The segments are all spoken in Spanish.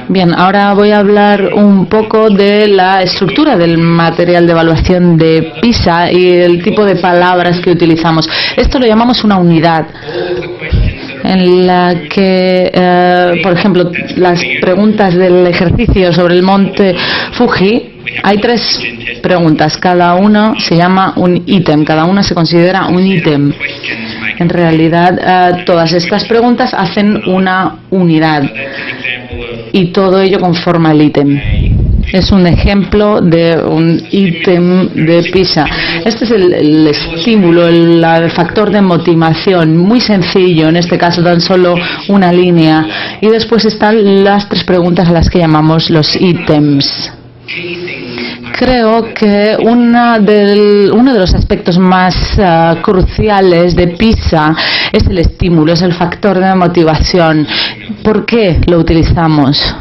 Bien, ahora voy a hablar un poco de la estructura del material de evaluación de PISA y el tipo de palabras que utilizamos. Esto lo llamamos una unidad, en la que, por ejemplo, las preguntas del ejercicio sobre el monte Fuji, hay 3 preguntas, cada uno se llama un ítem, cada una se considera un ítem. En realidad, todas estas preguntas hacen una unidad y todo ello conforma el ítem. Es un ejemplo de un ítem de PISA. Este es el estímulo, el factor de motivación, muy sencillo, en este caso tan solo una línea. Y después están las 3 preguntas a las que llamamos los ítems. Creo que uno de los aspectos más cruciales de PISA es el estímulo, es el factor de motivación. ¿Por qué lo utilizamos?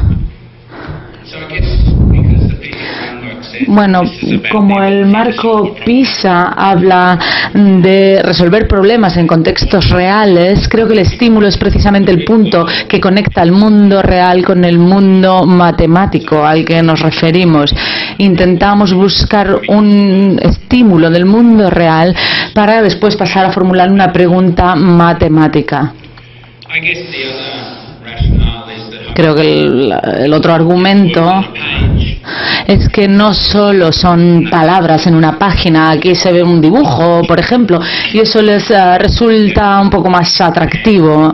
Bueno, como el marco PISA habla de resolver problemas en contextos reales, creo que el estímulo es precisamente el punto que conecta el mundo real con el mundo matemático al que nos referimos. Intentamos buscar un estímulo del mundo real para después pasar a formular una pregunta matemática. Creo que el otro argumento es que no solo son palabras en una página, aquí se ve un dibujo, por ejemplo, y eso les resulta un poco más atractivo.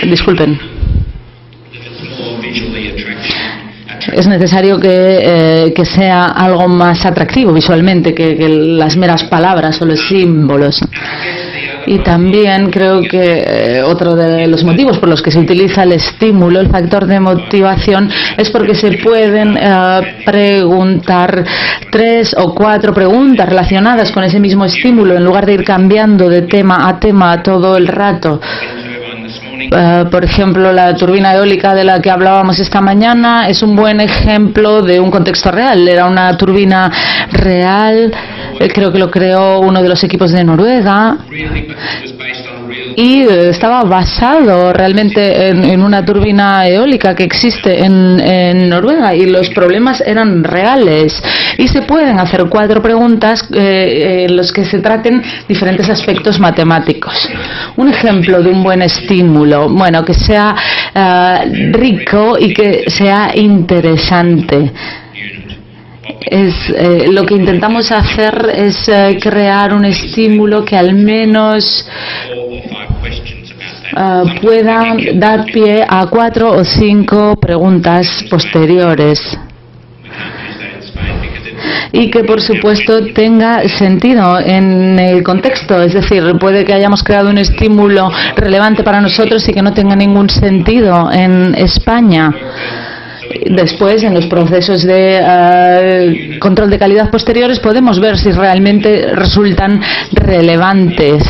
Disculpen. Es necesario que sea algo más atractivo visualmente que las meras palabras o los símbolos. Y también creo que otro de los motivos por los que se utiliza el estímulo, el factor de motivación, es porque se pueden preguntar 3 o 4 preguntas relacionadas con ese mismo estímulo en lugar de ir cambiando de tema a tema todo el rato. Por ejemplo, la turbina eólica de la que hablábamos esta mañana es un buen ejemplo de un contexto real. Era una turbina real, creo que lo creó uno de los equipos de Noruega y estaba basado realmente en una turbina eólica que existe en Noruega y los problemas eran reales y se pueden hacer 4 preguntas en los que se traten diferentes aspectos matemáticos. Un ejemplo de un buen estímulo, bueno, que sea rico y que sea interesante. Lo que intentamos hacer es crear un estímulo que al menos pueda dar pie a 4 o 5 preguntas posteriores y que por supuesto tenga sentido en el contexto, es decir, puede que hayamos creado un estímulo relevante para nosotros y que no tenga ningún sentido en España. Después, en los procesos de control de calidad posteriores, podemos ver si realmente resultan relevantes.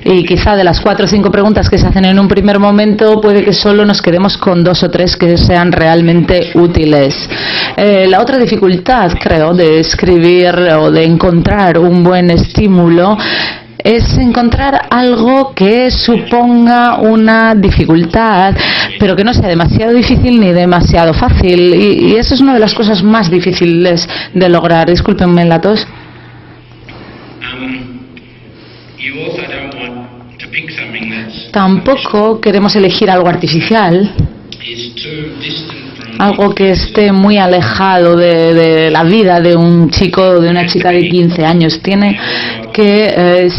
Y quizá de las 4 o 5 preguntas que se hacen en un primer momento, puede que solo nos quedemos con 2 o 3 que sean realmente útiles. La otra dificultad, creo, de escribir o de encontrar un buen estímulo es encontrar algo que suponga una dificultad, pero que no sea demasiado difícil ni demasiado fácil. Y eso es una de las cosas más difíciles de lograr. Discúlpenme la tos. Tampoco queremos elegir algo artificial, algo que esté muy alejado de la vida de un chico o de una chica de 15 años. Tiene que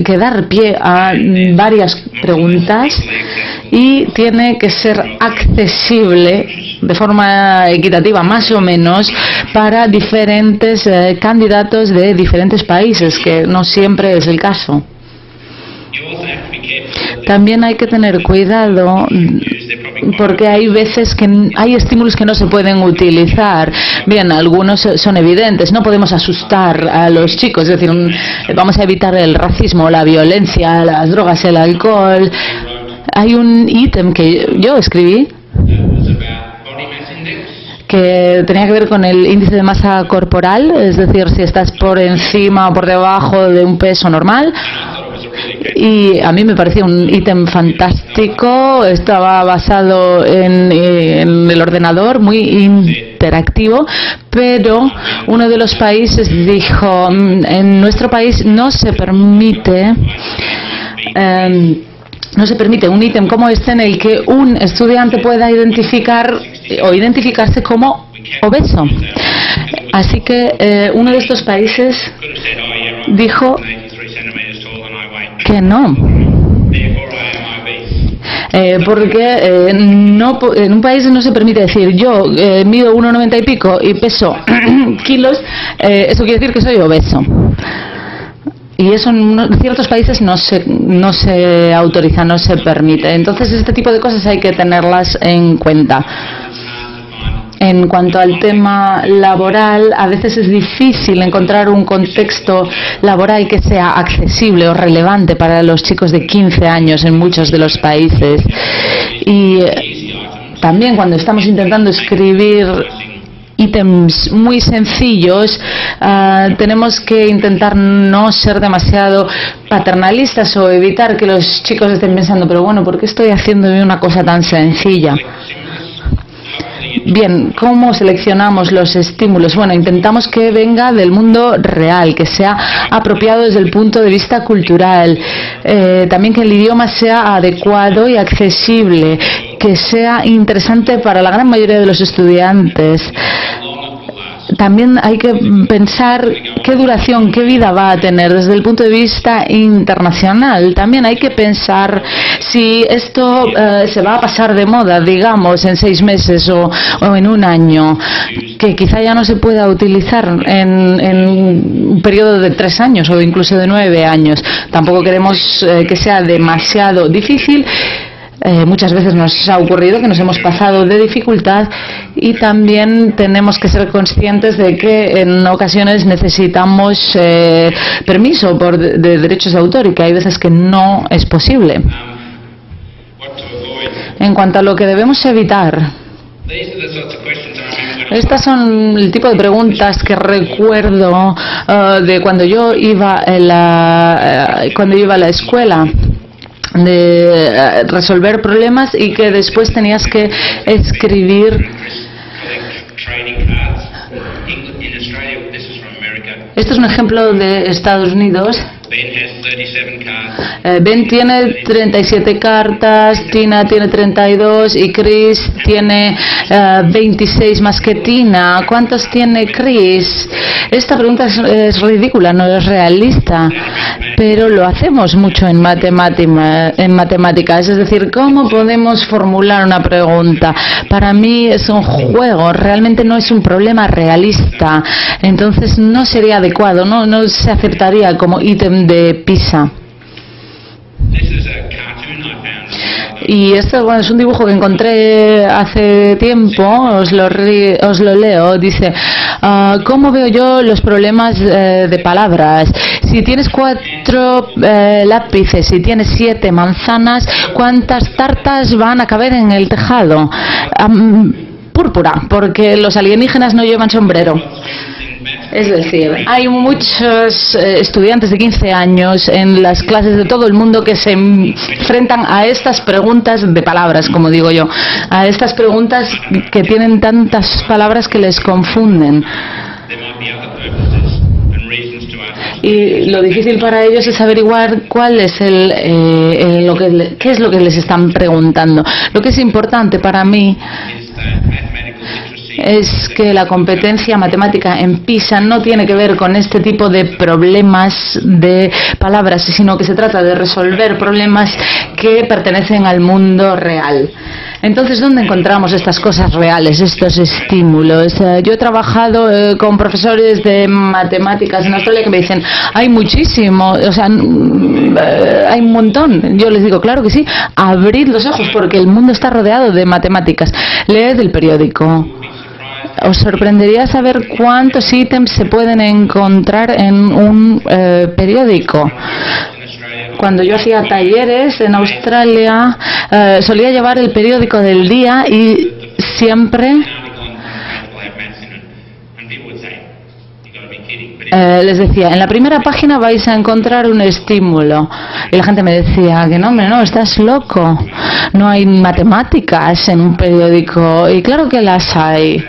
que dar pie a varias preguntas y tiene que ser accesible de forma equitativa, más o menos, para diferentes candidatos de diferentes países, que no siempre es el caso. También hay que tener cuidado porque hay veces que hay estímulos que no se pueden utilizar. Bien, algunos son evidentes, no podemos asustar a los chicos, es decir, vamos a evitar el racismo, la violencia, las drogas, el alcohol. Hay un ítem que yo escribí que tenía que ver con el índice de masa corporal, es decir, si estás por encima o por debajo de un peso normal. y a mí me parecía un ítem fantástico. Estaba basado en el ordenador, muy interactivo, pero uno de los países dijo: en nuestro país no se permite un ítem como este en el que un estudiante pueda identificar o identificarse como obeso. Así que uno de estos países dijo que no, porque en un país no se permite decir: yo mido 1,90 y pico y peso kilos, eso quiere decir que soy obeso. Y eso en ciertos países no se autoriza, no se permite. Entonces este tipo de cosas hay que tenerlas en cuenta. En cuanto al tema laboral, a veces es difícil encontrar un contexto laboral que sea accesible o relevante para los chicos de 15 años en muchos de los países. Y también cuando estamos intentando escribir ítems muy sencillos, tenemos que intentar no ser demasiado paternalistas o evitar que los chicos estén pensando: pero bueno, ¿por qué estoy haciendo una cosa tan sencilla? Bien, ¿cómo seleccionamos los estímulos? Bueno, intentamos que venga del mundo real, que sea apropiado desde el punto de vista cultural, también que el idioma sea adecuado y accesible, que sea interesante para la gran mayoría de los estudiantes. También hay que pensar qué duración, qué vida va a tener desde el punto de vista internacional. También hay que pensar si esto se va a pasar de moda, digamos, en 6 meses o en un año, que quizá ya no se pueda utilizar en un periodo de 3 años o incluso de 9 años. Tampoco queremos que sea demasiado difícil. Muchas veces nos ha ocurrido que nos hemos pasado de dificultad, y también tenemos que ser conscientes de que en ocasiones necesitamos permiso de derechos de autor y que hay veces que no es posible. En cuanto a lo que debemos evitar, estas son el tipo de preguntas que recuerdo de cuando yo iba a la escuela, de resolver problemas y que después tenías que escribir. Esto es un ejemplo de Estados Unidos. Ben tiene 37 cartas, Tina tiene 32 y Chris tiene 26 más que Tina. ¿Cuántos tiene Chris? Esta pregunta es ridícula, no es realista, pero lo hacemos mucho en matemáticas. Es decir, ¿cómo podemos formular una pregunta? Para mí es un juego, realmente no es un problema realista. Entonces no sería adecuado, no se aceptaría como ítem de PISA. Y esto, bueno, es un dibujo que encontré hace tiempo, os lo leo. Dice: ¿cómo veo yo los problemas de palabras? Si tienes 4 lápices, si tienes 7 manzanas, ¿cuántas tartas van a caber en el tejado? Púrpura, porque los alienígenas no llevan sombrero. Es decir, hay muchos estudiantes de 15 años en las clases de todo el mundo que se enfrentan a estas preguntas de palabras, como digo yo, a estas preguntas que tienen tantas palabras que les confunden. Y lo difícil para ellos es averiguar cuál es qué es lo que les están preguntando. Lo que es importante para mí es que la competencia matemática en PISA no tiene que ver con este tipo de problemas de palabras, sino que se trata de resolver problemas que pertenecen al mundo real. Entonces, ¿dónde encontramos estas cosas reales, estos estímulos? Yo he trabajado con profesores de matemáticas en Australia que me dicen: hay muchísimo, o sea, hay un montón. Yo les digo: claro que sí, abrid los ojos porque el mundo está rodeado de matemáticas. Leed el periódico. Os sorprendería saber cuántos ítems se pueden encontrar en un periódico. Cuando yo hacía talleres en Australia, solía llevar el periódico del día y siempre les decía, en la primera página vais a encontrar un estímulo. Y la gente me decía que no, hombre, no, estás loco. No hay matemáticas en un periódico. Y claro que las hay.